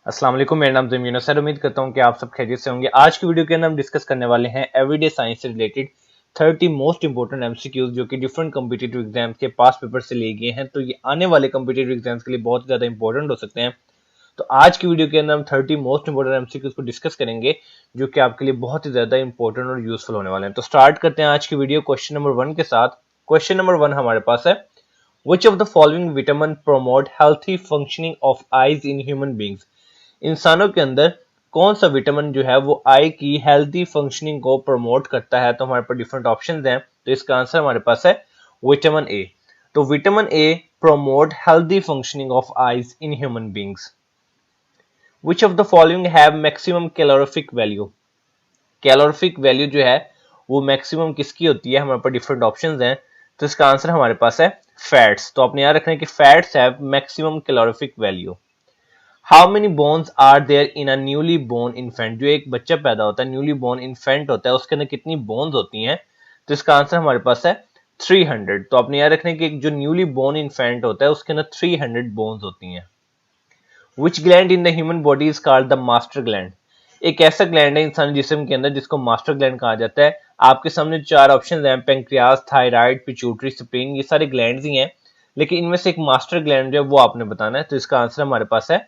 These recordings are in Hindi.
अस्सलाम वालेकुम, मेरा नाम ज़मीन सर। उम्मीद करता हूं कि आप सब खैरियत से होंगे। आज की वीडियो के अंदर हम डिस्कस करने वाले हैं एवरीडे साइंस से रिलेटेड 30 मोस्ट इंपोर्टेंट एमसीक्यूज जो कि डिफरेंट कॉम्पिटिटिव एग्जाम्स के पास पेपर से लिए गए हैं। तो ये आने वाले कॉम्पिटिटिव एग्जाम्स के लिए बहुत ज्यादा इंपॉर्टेंट हो सकते हैं। तो आज की वीडियो के अंदर हम 30 मोस्ट इंपोर्टेंट एमसीक्यूज को डिस्कस करेंगे जो कि आपके लिए बहुत ही ज्यादा इंपॉर्टेंट और यूजफुल होने वाले हैं। तो स्टार्ट करते हैं आज की वीडियो क्वेश्चन नंबर 1 के साथ। क्वेश्चन नंबर 1 हमारे पास है, Which of the following vitamin promote healthy functioning of eyes in human beings? इंसानों के अंदर कौन सा विटामिन जो है वो आई की हेल्दी फंक्शनिंग को प्रमोट करता है? तो हमारे पास डिफरेंट ऑप्शंस हैं। तो इसका आंसर हमारे पास है विटामिन ए। तो vitamin A promote healthy functioning of eyes in human beings. Which of the following have maximum calorific value? Calorific value जो है वो मैक्सिमम किसकी होती है? हमारे पास डिफरेंट ऑप्शंस हैं। तो इसका आंसर हमारे पास है फैट्स। तो आपने याद रखना है कि fats have maximum calorific value. How many bones are there in a newly born infant? जो एक बच्चा पैदा होता है, न्यूली बोर्न इन्फेंट होता है, उसके अंदर कितनी बोन्स होती हैं? तो इसका आंसर हमारे पास है 300। तो आपने याद रखना है कि जो न्यूली बोर्न इन्फेंट होता है उसके अंदर 300 बोन्स होती हैं। विच gland in the human body is called the master gland? एक ऐसा ग्लैंड है इंसानी जिस्म के अंदर जिसको मास्टर ग्लैंड कहा जाता है। आपके सामने चार ऑप्शन हैं, पेंक्रियास, थायराइड, पिट्यूटरी, स्प्लीन। ये सारे ग्लैंड्स ही हैं, लेकिन इनमें से एक मास्टर ग्लैंड जो है वो आपने बताना है। तो इसका आंसर हमारे पास है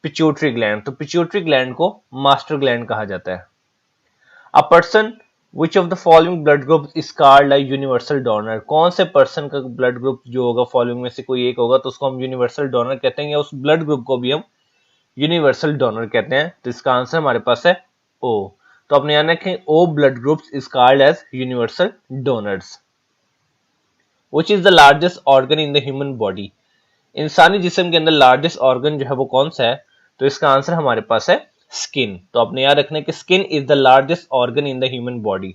पिट्यूटरी ग्लैंड। तो पिट्यूटरी ग्लैंड को मास्टर ग्लैंड कहा जाता है। A person which of the following blood group is called a universal donor? कौन से पर्सन का ब्लड ग्रुप जो होगा फॉलोइंग में से कोई एक होगा तो उसको हम यूनिवर्सल डोनर कहते हैं, या उस ब्लड ग्रुप को भी हम यूनिवर्सल डोनर कहते हैं। तो इसका आंसर हमारे पास है ओ। तो अपने याद रखें O blood groups is called as universal donors. Which is the largest organ in the human body? इंसानी जिस्म के अंदर लार्जेस्ट ऑर्गन जो है वो कौन सा है? तो इसका आंसर हमारे पास है स्किन। तो अपने याद रखना है कि skin is the largest organ in the human body.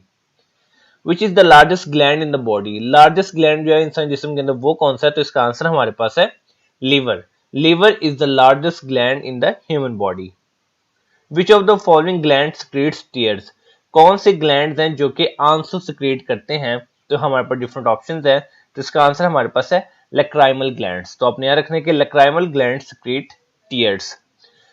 Which is the largest gland in the body? Largest gland जो है इंसानी जिस्म के अंदर वो कौन सा है? तो इसका आंसर हमारे पास है liver. Liver is the largest gland in the human body. Which of the following gland secretes tears? कौन से ग्लैंड हैं जो कि आंसू सिक्रीट करते हैं? तो हमारे पास डिफरेंट ऑप्शंस हैं। तो इसका आंसर हमारे पास है लैक्राइमल ग्लैंड्स। तो अपने याद रखने के lacrimal gland secrete tears.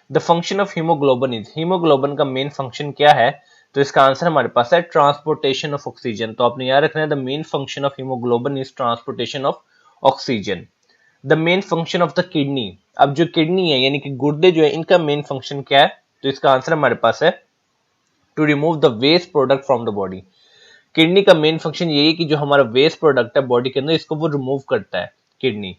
The function of haemoglobin is? Haemoglobin का मेन फंक्शन क्या है? तो इसका आंसर हमारे पास है ट्रांसपोर्टेशन ऑफ ऑक्सीजन। तो आपने याद रखना है the main function of haemoglobin is transportation of oxygen. The main function of the kidney? अब जो किडनी है यानी कि गुर्दे जो है इनका मेन फंक्शन क्या है? तो इसका आंसर हमारे पास है to remove the waste product from the body. Kidney का मेन फंक्शन यही है कि जो हमारा वेस्ट प्रोडक्ट है बॉडी के अंदर इसको वो रिमूव करता है किडनी।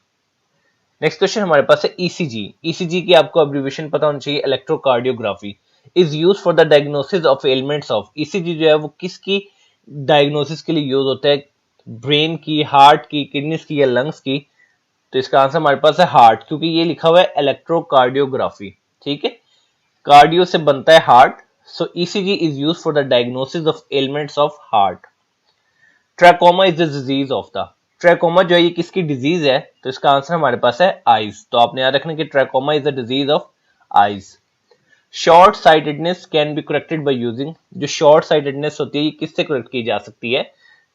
नेक्स्ट क्वेश्चन हमारे पास है ईसीजी। ईसीजी की आपको एब्रिविएशन पता होना चाहिए, electrocardiography. Is use for the diagnosis of elements of? ECG जो है वो किसकी डायग्नोसिस के लिए यूज होता है? ब्रेन की, हार्ट की, किडनीज की या लंग्स की? तो इसका आंसर हमारे पास है हार्ट, क्योंकि ये लिखा हुआ है इलेक्ट्रोकार्डियोग्राफी। ठीक है, कार्डियो से बनता है heart, so ECG is use for the diagnosis of elements of heart. Trachoma is the disease of the? Trachoma जो है ये किसकी डिजीज है? तो इसका आंसर हमारे पास है आईज। तो आपने याद रखना कि trachoma is the disease of eyes. Short sightedness can be corrected by using? जो शॉर्ट साइटेडनेस होती है ये किससे करेक्ट की जा सकती है?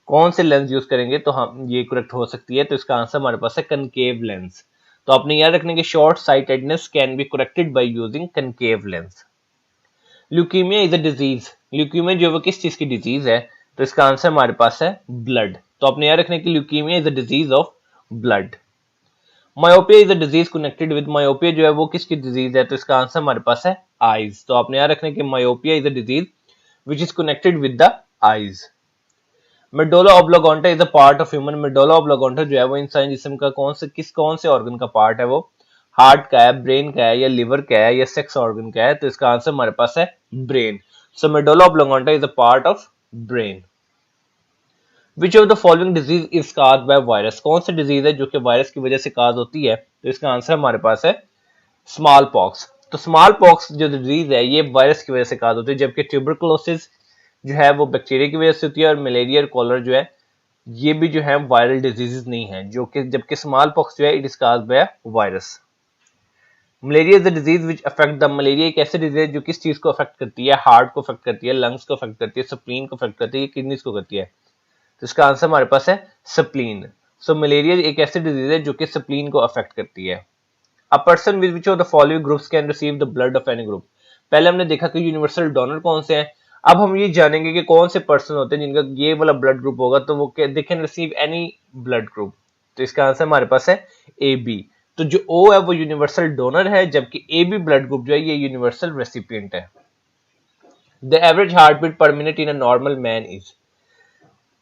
कौन से लेंस यूज करेंगे तो हम ये करेक्ट हो सकती है? तो इसका आंसर हमारे पास है कनकेव लेंस। तो आपने याद रखना कि short sightedness can be corrected by using concave lens. Leukaemia is a disease? Leukaemia जो वो किस चीज की डिजीज है? तो इसका आंसर हमारे पास है ब्लड। तो आपने याद रखना कि leukaemia is a disease of blood. Myopia is a disease connected with? Myopia जो है वो किसकी डिजीज है? तो इसका आंसर हमारे पास है आईज। तो आपने याद रखना कि myopia is a disease which is connected with the eyes. Medulla oblongata is a part of human? Medulla oblongata जो है वो इंसानी जिस्म का कौन से ऑर्गन का पार्ट है? वो हार्ट का है, ब्रेन का है, या लिवर का है, या सेक्स ऑर्गन का है? तो इसका आंसर हमारे पास है brain. So medulla oblongata is a part of brain. Which of the following disease is caused by virus? कौन सी डिजीज है जो कि वायरस की वजह से काज होती है? तो इसका आंसर हमारे पास है स्मॉल पॉक्स। तो स्मॉल पॉक्स जो डिजीज है ये वायरस की वजह से काज होती है, जबकि ट्यूबरकुलोसिस जो है वो बैक्टीरिया की वजह से होती है, और मलेरिया और कॉलर जो है ये भी जो है वायरल डिजीजेस नहीं है, जो कि जबकि स्मॉल पॉक्स जो है it is caused by virus. Malaria is the disease which affect the? Malaria एक ऐसी डिजीज है जो किस चीज को अफेक्ट करती है? हार्ट को अफेक्ट करती है, लंग्स को अफेक्ट करती है, स्प्लीन को अफेक्ट करती है, किडनीज को करती है? तो इसका आंसर हमारे पास है स्प्लीन। सो मलेरिया एक ऐसी डिजीज है जो कि स्प्लीन को अफेक्ट करती है। A person with which of the following groups can receive the blood of any group. पहले हमने देखा कि यूनिवर्सल डोनर कौन से हैं, अब हम ये जानेंगे कि कौन से पर्सन होते हैं जिनका ये वाला ब्लड ग्रुप होगा तो वो they can receive any blood group. तो इसका आंसर हमारे पास है ए बी। तो जो ओ है वो यूनिवर्सल डोनर है, जबकि ए बी ब्लड ग्रुप जो है ये यूनिवर्सल रेसिपिएंट है। The average heart beat per minute in a normal man is.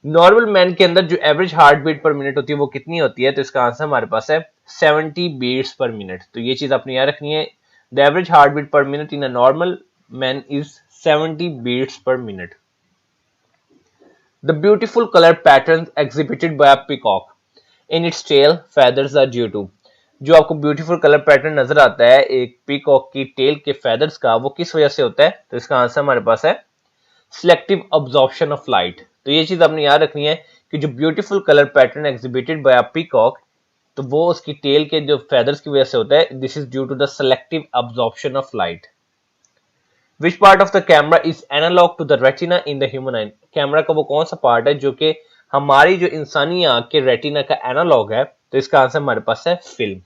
Normal man के अंदर जो average heart beat per minute होती है वो कितनी होती है, तो इसका आंसर हमारे पास है 70 बीट्स पर मिनट। तो ये चीज आपने याद रखनी है, the average heart beat per minute in a normal man is 70 beats per minute. The beautiful color patterns exhibited by a peacock in its tail feathers are due to। जो आपको ब्यूटीफुल कलर पैटर्न नजर आता है एक पीकॉक की टेल के फेदर्स का, वो किस वजह से होता है, तो इसका आंसर हमारे पास है सिलेक्टिव अब्जॉर्प्शन ऑफ लाइट। तो ये चीज आपने याद रखनी है कि जो beautiful colour pattern exhibited by a peacock, तो वो उसकी टेल के जो फेदर्स की वजह से होता है, this is due to the selective absorption of light. Which part of the camera is analog to the retina in the human eye? Camera का वो कौन सा पार्ट है जो कि हमारी जो इंसानी आंख के रेटिना का एनालॉग है, तो इसका आंसर हमारे पास है film.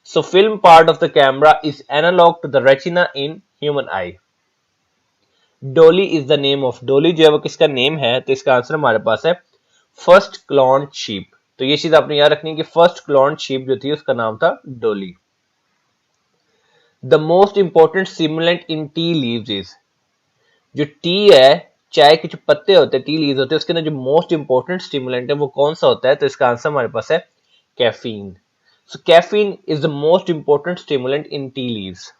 So film part of the camera is analog to the retina in human eye. Dolly is the name of, डोली जो है वो किसका नेम है, तो इसका आंसर हमारे पास है फर्स्ट क्लोन शीप। तो ये चीज आपने याद रखनी है कि फर्स्ट क्लोन शीप जो थी उसका नाम था डोली। The most important stimulant in tea leaves is. जो टी है, चाय के जो पत्ते होते हैं, टी लीव्स होते हैं, उसके अंदर जो मोस्ट इंपॉर्टेंट स्टिमुलेंट है वो कौन सा होता है, तो इसका आंसर हमारे पास है caffeine. So caffeine is the most important stimulant in tea leaves.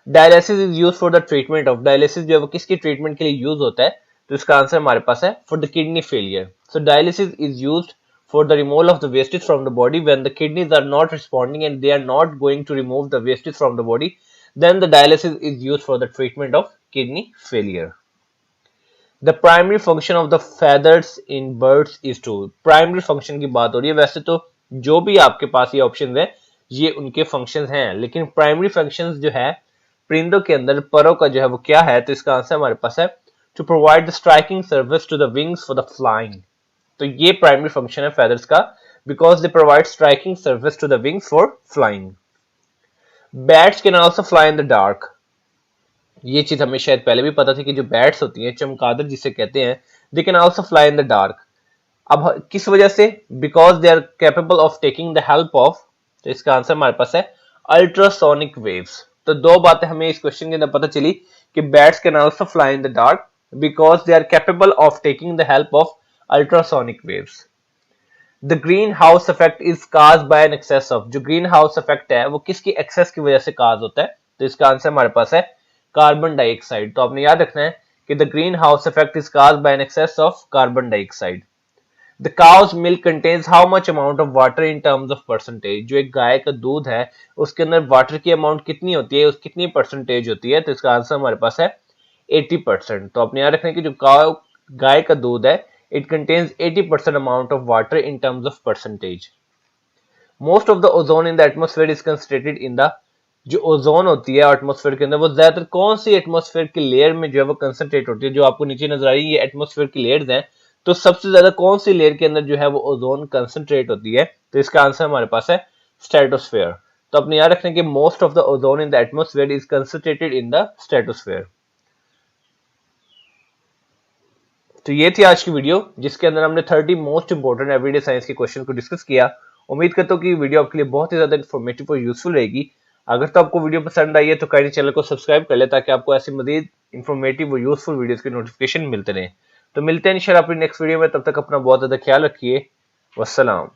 Dialysis is used for the treatment of, dialysis जो है वो किसकी ट्रीटमेंट के लिए यूज होता है, तो इसका आंसर हमारे पास है for the kidney failure. So dialysis is used for the removal of the wastage from the body when the kidneys are not responding and they are not going to remove the wastage from the body, then the dialysis is used for the treatment of kidney failure. The primary function of the feathers in birds is to, primary function की बात हो रही है, वैसे तो जो भी आपके पास ये ऑप्शन है ये उनके फंक्शंस हैं, लेकिन प्राइमरी फंक्शंस जो है परिंदों के अंदर परों का जो है वो क्या है, तो इसका आंसर हमारे पास है to provide the striking service to the wings for the flying. तो ये प्राइमरी फंक्शन है फेदर्स का, because they provide striking service to the wings for flying. Bats can also fly in the dark. ये चीज हमें शायद पहले भी पता थी कि जो बैट्स होती हैं, चमगादड़ जिसे कहते हैं, they can also fly in the dark. अब किस वजह से, because they are capable of taking the help of, तो इसका आंसर हमारे पास है अल्ट्रासोनिक वेव्स। तो दो बातें हमें इस क्वेश्चन के अंदर पता चली कि bats can also fly in the dark because they are capable of taking the help of ultrasonic waves. The greenhouse effect is caused by an excess of, जो greenhouse effect है वो किसकी excess की वजह से cause होता है, तो इसका आंसर हमारे पास है कार्बन डाइऑक्साइड। तो आपने याद रखना है कि the greenhouse effect is caused by an excess of carbon dioxide. The cow's milk contains how much amount of water in terms of percentage। जो एक गाय का दूध है उसके अंदर वाटर की अमाउंट कितनी होती है, उस कितनी परसेंटेज होती है, तो इसका आंसर हमारे पास है 80%। तो आपने याद रखना है कि जो गाय का दूध है it contains 80% amount of water in terms of percentage. Most of the ozone in the atmosphere is concentrated in the, जो ओजोन होती है एटमॉस्फेयर के अंदर वो ज्यादातर कौन सी एटमॉस्फेयर की लेयर में जो है वो कंसंट्रेट होती है, जो आपको नीचे नजर आ रही है ये एटमॉस्फेयर की लेयर्स हैं, तो सबसे ज्यादा कौन सी लेयर के अंदर जो है वो ओजोन कंसंट्रेट होती है, तो इसका आंसर हमारे पास है स्ट्रेटोस्फेयर। तो अपने याद रखने के most of the ozone in the atmosphere is concentrated in the stratosphere. तो ये थी आज की वीडियो जिसके अंदर हमने 30 मोस्ट इंपोर्टेंट एवरीडे साइंस के क्वेश्चन को डिस्कस किया। उम्मीद करता हूँ कि वीडियो आपके लिए बहुत ही ज्यादा इन्फॉर्मेटिव और यूजफुल रहेगी। अगर तो आपको वीडियो पसंद आई है तो काइंडली चैनल को सब्सक्राइब कर ले ताकि आपको ऐसी मजीद इन्फॉर्मेटिव और यूजफुल वीडियोस के नोटिफिकेशन मिलते रहे। तो मिलते हैं इंशाल्लाह अपनी नेक्स्ट वीडियो में, तब तक अपना बहुत ज्यादा ख्याल रखिए। वस्सलाम।